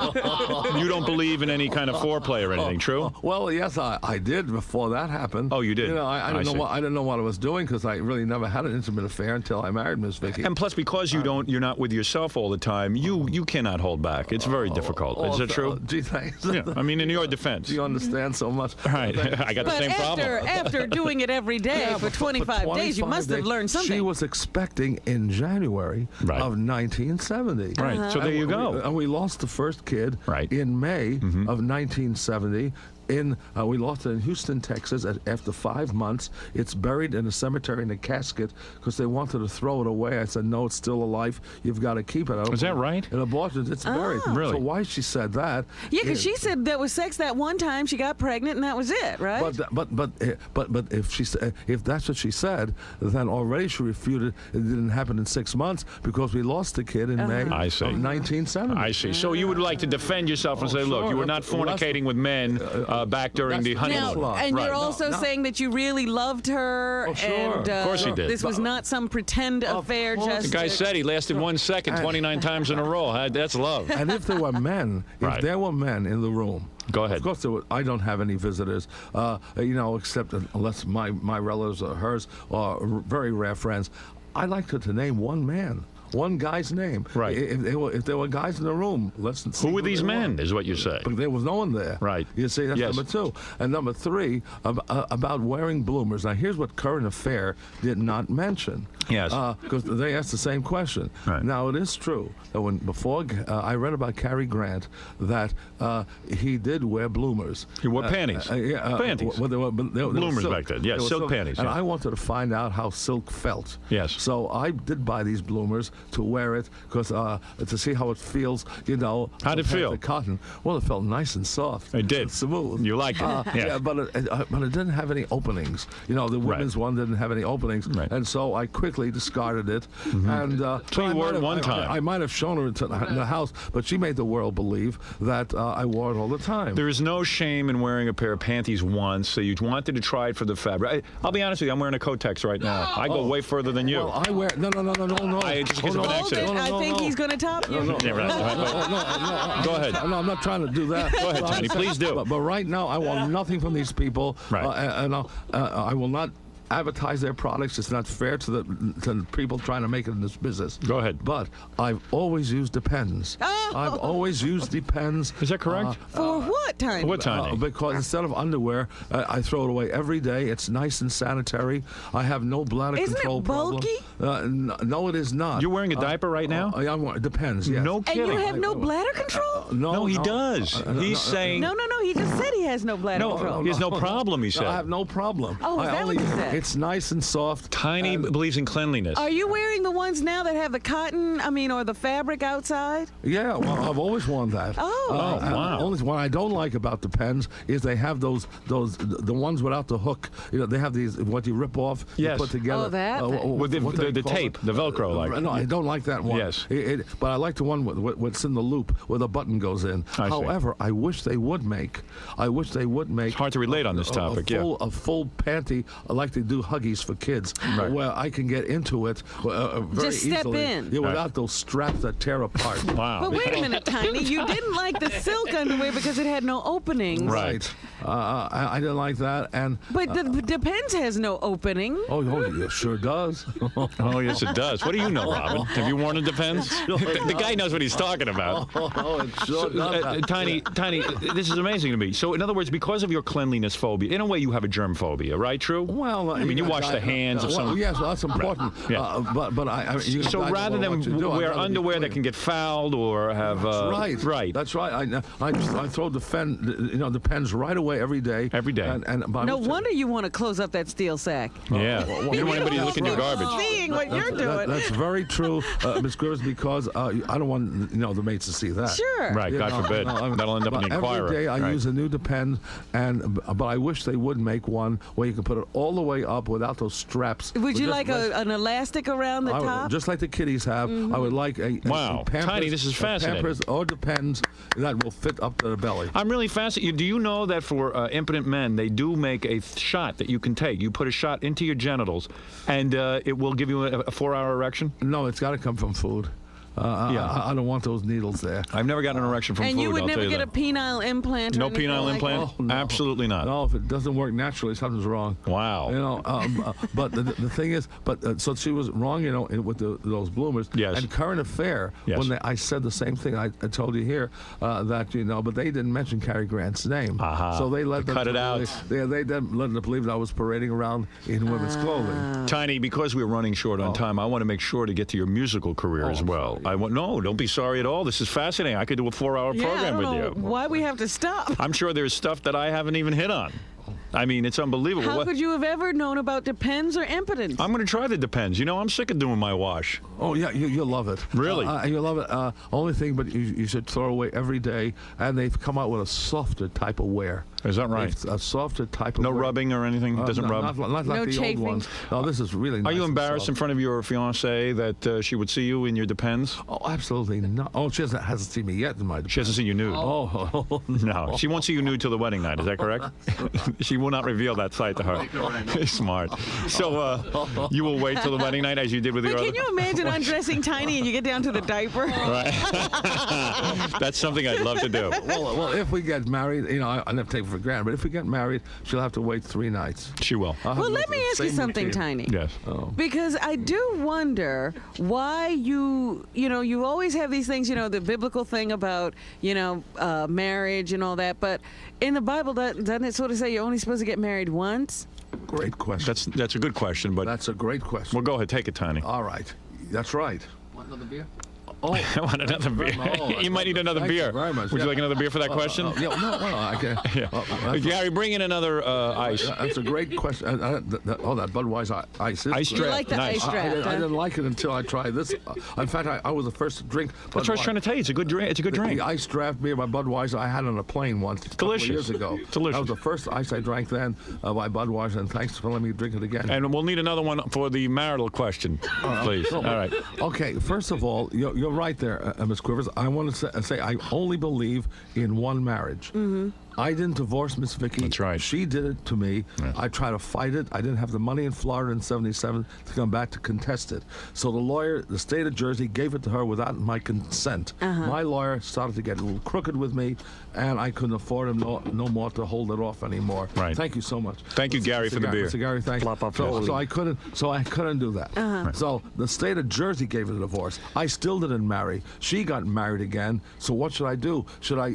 you don't believe in any kind of foreplay or anything, true? Well, yes, I did before that happened. Oh, you did? I didn't know what I was doing because I really never had an intimate affair until I married Miss Vicky. And plus, because you're not with yourself all the time, you cannot hold back. It's very difficult. Is that true? Gee, thanks. Yeah. I mean, in your defense. You understand so much. Right. I got the same problem. After doing it every day for 25 days, you must have learned something. She was expecting in January of 1970. Right. So there you go. And we lost the first kid in May of 1970. We lost it in Houston, Texas. After 5 months, it's buried in a cemetery in a casket because they wanted to throw it away. I said, no, it's still alive. You've got to keep it. Is that right? In abortions, it's buried. Really? So why she said that? Yeah, because she said there was sex that one time. She got pregnant, and that was it, right? But if that's what she said, then already she refuted it didn't happen in 6 months because we lost the kid in May of 1970. I see. So you would like to defend yourself and say, look, you were not fornicating with men back during the honeymoon. And you're also saying that you really loved her, and of course he did. This was not some pretend affair. Just the guy said he lasted 1 second, 29 times in a row. That's love. And if there were men, in the room, Go ahead. Of course, I don't have any visitors, except unless my relatives or hers are very rare friends. I like to name one man. One guy's name. Right. If there were guys in the room, let's see. Who were these men, is what you say. But there was no one there. Right. You see, that's Yes. number two. And number three, about wearing bloomers. Now, here's what Current Affair did not mention. Yes. Because they asked the same question. Right. Now, it is true that before I read about Cary Grant, that he did wear bloomers. He wore panties. Panties. Well, they were Bloomers silk. back then. Yes, They were silk panties, And yeah. I wanted to find out how silk felt. Yes. So I did buy these bloomers to wear it because to see how it feels, How'd it feel? The cotton. Well, it felt nice and soft. It did. And smooth. You liked it. Yeah, but it didn't have any openings. The women's one didn't have any openings, Right. and so I quickly discarded it. And So you wore it one time. I might have shown her in the house, but she made the world believe that I wore it all the time. There is no shame in wearing a pair of panties once, so you wanted to try it for the fabric. I'll be honest with you, I'm wearing a Kotex right now. I go way further than you. Well, I wear no. Just because of an accident. I think he's going to top you. Yeah, right. Go ahead. No, I'm not trying to do that. Go ahead, Tony. Please do. But right now, I want nothing from these people. Right. And I will not advertise their products. It's not fair to the people trying to make it in this business. Go ahead. But I've always used Depends. I've always used Depends. Is that correct? For what time? What time? Because instead of underwear, I throw it away every day. It's nice and sanitary. I have no bladder Isn't control it bulky? problem. No, it is not. You're wearing a diaper right now? It depends. Yes. No And kidding. you have no bladder control? No, he does. He's saying. No. He just said he has no bladder control. He has no problem, he said. I have no problem. Oh, is that what you said? It's nice and soft. Tiny believes in cleanliness. Are you wearing the ones now that have the cotton, or the fabric outside? Yeah, well, I've always worn that. Oh. Wow. Only what I don't like about Depends is they have the ones without the hook. They have these what you rip off, Yes. you put together. Oh, that thing. With what do they the call tape, it? the Velcro, like. No, I don't like that one. Yes. But I like the one with what's in the loop where the button goes in. I see. However, I wish they would make. It's hard to relate on this topic, a full panty, like they do Huggies for kids, Right. where I can get into it very Just step easily. in. Yeah, Right. without those straps that tear apart. Wow. But wait a minute, Tiny. You didn't like the silk underwear because it had no openings. Right. I didn't like that, and But the Depends has no opening. oh, it sure does. Oh, yes, it does. What do you know, Robin? Have you worn a Depends? The guy knows what he's talking about. Oh, it sure does. Tiny, this is amazing to me. So, in other words, because of your cleanliness phobia, in a way, you have a germ phobia, right? True. Well, I mean, you wash the hands of someone. Yes, well, that's important. Yeah. But So rather than wear underwear that can get fouled or have right. That's right. I throw Depends right away every day. Every day. No wonder you want to close up that steel sack. Yeah. You don't want anybody to look in your garbage. Seeing what you're doing. That's very true, Ms. Grivers, because I don't want the mates to see that. Sure. Right. God forbid. That'll end up in the Inquirer. Every day I use a new Depend, but I wish they would make one where you can put it all the way up without those straps. Would you like an elastic around the top? Just like the kiddies have. I would like a Wow. Pampers, Tiny, this is fascinating. Pampers or Depends that will fit up to the belly. I'm really fascinated. Do you know that for impotent men, they do make a shot that you can take? You put a shot into your genitals, and it will give you a 4-hour erection? No, it's got to come from food. I don't want those needles there. I've never gotten an erection from And food. you would I'll never tell get a that. penile implant? or No anything penile like implant? Oh, no. Absolutely not. No, if it doesn't work naturally, something's wrong. Wow. But the thing is, so she was wrong, with those bloomers. Yes. And Current Affair, Yes. when I said the same thing I told you here, that but they didn't mention Cary Grant's name. Aha. So they let them Cut it out. They didn't let them believe that I was parading around in women's clothing. Tiny, because we're running short on time, I want to make sure to get to your musical career as well. No, don't be sorry at all. This is fascinating. I could do a 4-hour Yeah, I program don't with know you. why we have to stop. I'm sure there's stuff that I haven't even hit on. I mean, it's unbelievable. How could you have ever known about Depends or impotence? I'm going to try the Depends. I'm sick of doing my wash. Oh yeah, you'll love it. Really? You'll love it. Only thing, but you should throw away every day. And they've come out with a softer type of wear. Is that right? It's a softer type of No wear. rubbing or anything? Doesn't rub? Not like No the chafing? old ones. No, this is really nice. Are you and embarrassed in soft. front of your fiancée that she would see you in your Depends? Oh, absolutely not. Oh, she hasn't seen me yet in my. She hasn't seen you nude. Oh, No, she won't see you nude till the wedding night. Is that correct? She will not reveal that side to her. Smart. So you will wait till the wedding night as you did with your But other. can you imagine undressing Tiny and you get down to the diaper? Right. That's something I'd love to do. well, if we get married, I never take it for granted, but if we get married, she'll have to wait 3 nights. She will. Well, let me ask you something, Tiny. Yes. Because I do wonder why you always have these things, the biblical thing about, marriage and all that. But in the Bible, doesn't it sort of say you're only supposed to get married once? Great question. That's a good question, but That's a great question. well, go ahead, take it, Tiny. All right. That's right. Want another beer? Oh, I want another beer. Oh, You might need another thank you beer. very much. Would you Yeah. like another beer for that question? yeah, no, I can. Yeah. Gary, bring in another ice. That's a great question. That Budweiser ice is Ice great. draft. like the nice. ice draft. I didn't like it until I tried this. In fact, I was the first to drink. That's what I was trying to tell you. It's a good drink. It's a good drink. The ice draft beer by Budweiser I had on a plane once. Delicious. A couple of years ago. Delicious. That was the first ice I drank then by Budweiser, and thanks for letting me drink it again. And we'll need another one for the marital question, please. All right. Okay, first of all, you're right there, Ms. Quivers. I want to say I only believe in one marriage. Mm-hmm. I didn't divorce Miss Vicky. That's right. She did it to me. Yeah. I tried to fight it. I didn't have the money in Florida in '77 to come back to contest it. So the state of Jersey, gave it to her without my consent. My lawyer started to get a little crooked with me, and I couldn't afford him no more to hold it off anymore. Right. Thank you so much. Thank you, Gary, for the beer. Mr. Gary, thank you. Plop up So, fast. so I couldn't do that. So the state of Jersey gave it a divorce. I still didn't marry. She got married again. So what should I do? Should I,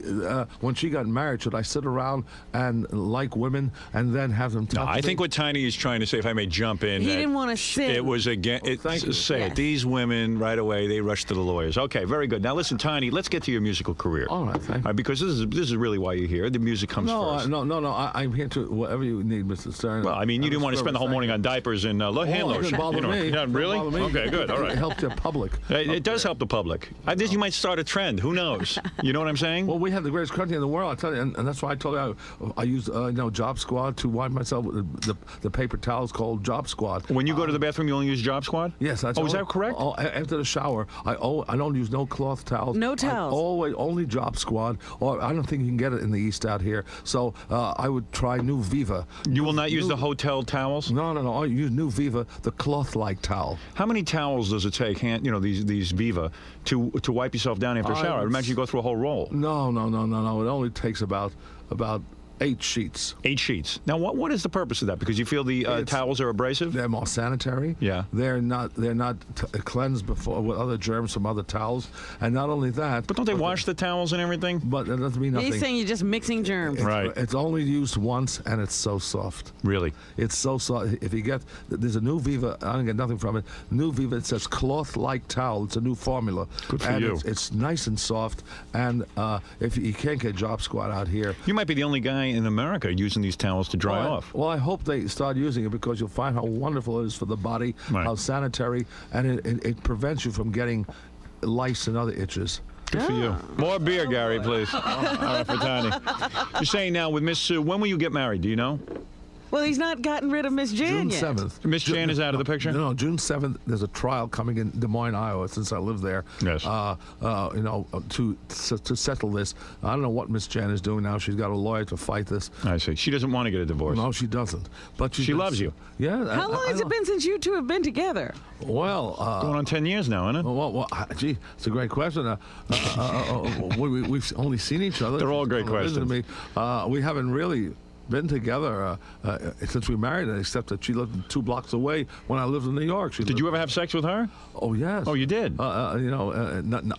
when she got married, should I sit around and like women and then have them touch No, I me? think what Tiny is trying to say, if I may jump in, He that didn't want to sin. it was again. thank you. Say Yes. it. These women right away they rushed to the lawyers. Okay, very good. Now listen, Tiny. Let's get to your musical career. All right, thank you. Because this is really why you're here. The music comes first. No. I'm here to whatever you need, Mr. Stern. Well, I mean, you didn't want to spend the whole morning on diapers and hand Oh, it lotion. doesn't bother me. Yeah, really? Doesn't bother me. Okay, good. All It right. helps the public. It does help the public. You might start a trend. Who knows? You know what I'm saying? Well, we have the greatest country in the world, I tell you, and that's why I told you I use Job Squad to wipe myself with the paper towels called Job Squad. When you go to the bathroom, you only use Job Squad? Yes, that's Oh, is that correct? After the shower, I don't use no cloth towels. No towels. Always only Job Squad, or I don't think you can get it in the East out here. So I would try New Viva. You will not use the hotel towels? No. I use New Viva, the cloth-like towel. How many towels does it take, these Viva, to wipe yourself down after a shower? I imagine you go through a whole roll. No. It only takes about 8 sheets. 8 sheets. Now, what is the purpose of that? Because you feel the towels are abrasive? They're more sanitary. Yeah. They're not cleansed before with other germs from other towels, and not only that. But don't they wash the towels and everything? But that doesn't mean nothing. He's saying you're just mixing germs. Right. It's only used once, and it's so soft. Really? It's so soft. If you get, there's a New Viva. I don't get nothing from it. New Viva. It says cloth-like towel. It's a new formula. Good for and you. It's nice and soft. And if you can't get Job Squad out here. You might be the only guy in America using these towels to dry off. Well, I hope they start using it because you'll find how wonderful it is for the body, Right. how sanitary, and it prevents you from getting lice and other itches. Good for you. More beer, Gary, please. All right, for Tiny. You're saying now with Miss Sue, when will you get married? Do you know? Well, he's not gotten rid of Miss Jan June yet. 7th. Miss Jan is out of the picture? No, June 7th, there's a trial coming in Des Moines, Iowa, since I live there. Yes. To settle this. I don't know what Miss Jan is doing now. She's got a lawyer to fight this. I see. She doesn't want to get a divorce. No, she doesn't. But She loves you. Yeah. How long has it been since you two have been together? Well, Going on 10 years now, isn't it? gee, it's a great question. We've only seen each other. They're all great Visited questions. Me. We haven't really been together since we married, except that she lived 2 blocks away when I lived in New York. Did you ever have sex with her? Oh, yes. Oh, you did? I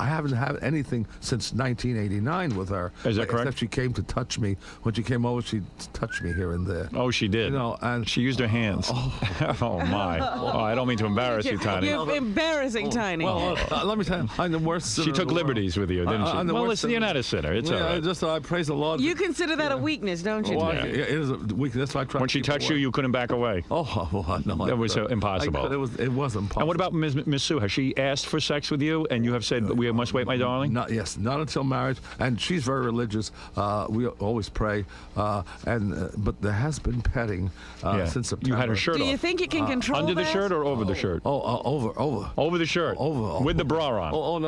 haven't had anything since 1989 with her. Is that correct? Except she came to touch me. When she came over, she touched me here and there. Oh, she did. And She used her hands. Oh, my. Oh, I don't mean to embarrass you, Tiny. You're embarrassing, Tiny. Well, let me tell you, I'm the worst sinner She in took the world. liberties with you, didn't she? I'm the Well, worst listen, you're sinner. not a sinner. It's all right. I praise the Lord. You consider that a weakness, don't you? Well, Yeah. it is a weakness. That's why I try. When she touched you, you couldn't back away. Oh, no. That was impossible. It was impossible. And what about Miss Sue? Has she asked for sex with you, and you have said, we must wait, my darling? Not until marriage. And she's very religious. We always pray. But there has been petting since September. You had her shirt off. Do you think you can control under that? the shirt or over the shirt? Over the shirt. Over. With the bra on.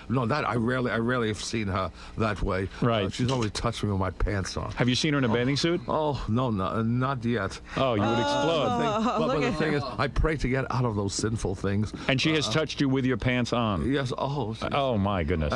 No, that I rarely have seen her that way. Right. She's always touched me with my pants on. Have you seen her in a bathing suit? Oh, no, not yet. Oh, you would explode. But the thing is, I pray to get out of those sinful things. And she has touched you with your pants on. Yes. Oh my goodness.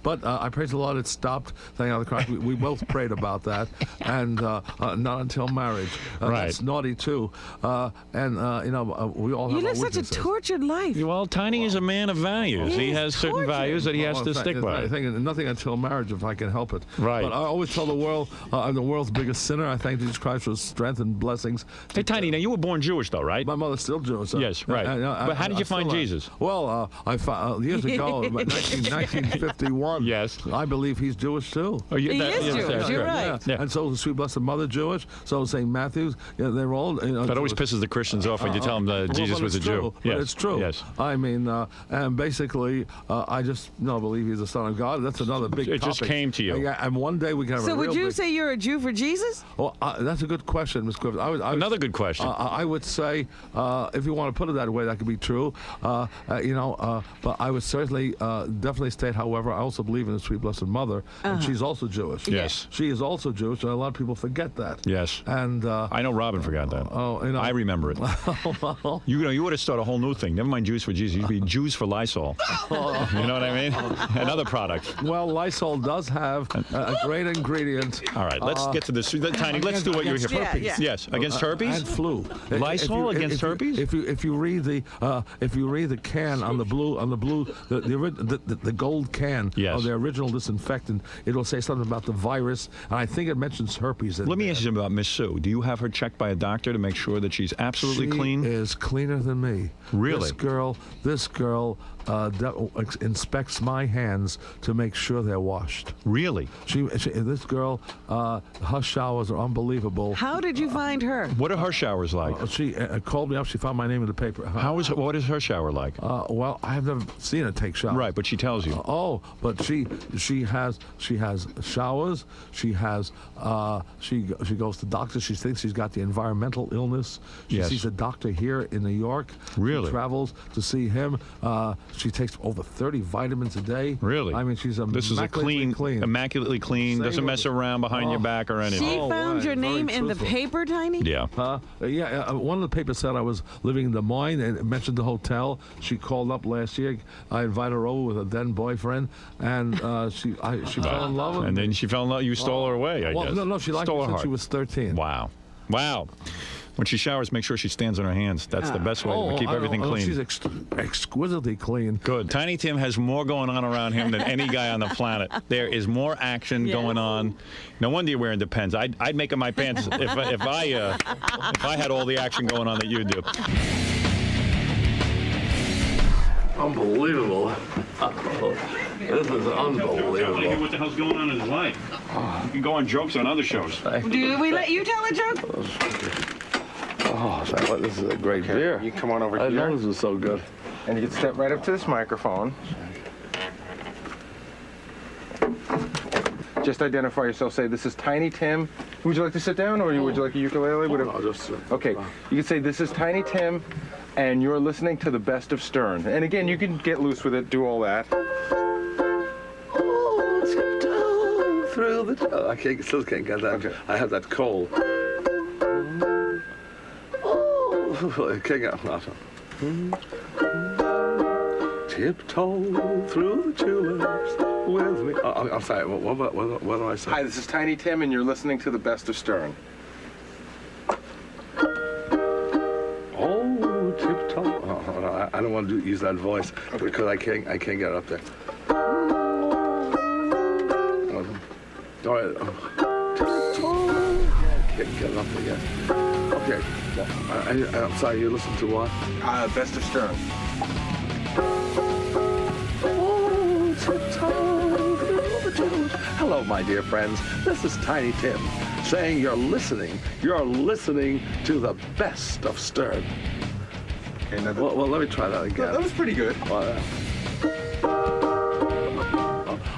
But I praise the Lord, it stopped. Thank God, Christ. We both prayed about that, and not until marriage. Right. That's naughty too. We all have. You live such a tortured life. Well, Tiny is a man of values. He has certain values that he has to stick by. I think nothing until marriage, if I can help it. Right. But I always tell the world, I'm the world's biggest sinner. I thank Jesus Christ for strength and blessings. Hey, Tiny, now you were born Jewish, though, right? My mother's still Jewish. Yes, right. But how did you find Jesus? Well, I found years ago, 1951. Yes. I believe he's Jewish too. Oh, He is Jewish. You're right. Yeah. And so is the Sweet Blessed Mother Jewish. So is St. Matthew's. They're all. That always pisses the Christians off when you tell them that Jesus was a Jew. But it's true. Yes. I mean, and basically, I just believe he's the Son of God. That's another big topic. It just came to you. Yeah, and one day we can have So would you say you're a Jew for Jesus? Well, that's a good question, Ms. Griffith. Another good question. I would say, if you want to put it that way, that could be true. But I would certainly, definitely state, however, I also believe in the Sweet Blessed Mother, and she's also Jewish. Yes. She is also Jewish, and a lot of people forget that. Yes. And I know Robin forgot that. I remember it. You would have started a whole new thing. Never mind Jews for Jesus. You'd be Jews for Lysol. You know what I mean? Another product. Well, Lysol does have a great ingredient. All right, let's get to this. Tiny, let's do what you're here for. Yeah. Yes, against herpes and flu. Lysol against herpes. If you read the can on the blue the gold can Yes. of the original disinfectant, it'll say something about the virus, and I think it mentions herpes. Let me ask you about Miss Sue. Do you have her checked by a doctor to make sure that she's absolutely clean? She is cleaner than me. Really? This girl inspects my hands to make sure they're washed. Really? This girl, her showers are unbelievable. How did you find her? What are her showers like? She called me up. She found my name in the paper. What is her shower like? Well, I have never seen her take showers. Right, but she tells you. But she has showers. She goes to doctors. She thinks she's got the environmental illness. She sees a doctor here in New York. Really? She travels to see him. She takes over 30 vitamins a day. Really? I mean, she's This is a immaculately clean. Doesn't mess around behind your back or anything. She found your name in the paper, Tiny? Yeah. One of the papers said I was living in Des Moines and it mentioned the hotel. She called up last year. I invited her over with a then boyfriend, and she fell in love with me. And then she fell in love. You stole her away, I guess. No, she liked me since she was 13. Wow. When she showers, make sure she stands on her hands. That's the best way to keep everything clean. She's exquisitely clean. Good. Tiny Tim has more going on around him than any guy on the planet. There is more action going on. No wonder you're wearing Depends. I'd make up my pants if I had all the action going on that you do. Unbelievable. This is unbelievable. What the hell's going on in his life? You can go on jokes on other shows. Do we let you tell a joke? This is a great beer. You come on over here. I know this is so good. And you can step right up to this microphone. Just identify yourself. Say, this is Tiny Tim. Would you like to sit down, or would you like a ukulele? I'll just sit. Okay. You can say, this is Tiny Tim, and you're listening to the best of Stern. And again, you can get loose with it, do all that. Oh, tiptoe through the... I still can't get that. Okay. I have that cold. I can't get nothing. Tiptoe through the tulips with me. I'm sorry, what do I say? Hi, this is Tiny Tim, and you're listening to the best of Stern. Oh, tiptoe. No, I don't want to use that voice because I can't get it up there. All right. I can't get it up there yet. Okay. Well, I'm sorry, you listen to what? Best of Stern. Oh, tiptoe through the tulips. Hello, my dear friends. This is Tiny Tim. saying you're listening to the best of Stern. Okay, now Well, let me try that again. that was pretty good.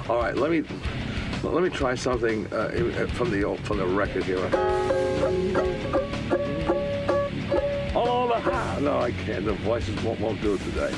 All right, let me try something from the record here. Oh, no, I can't. The voices won't do it today.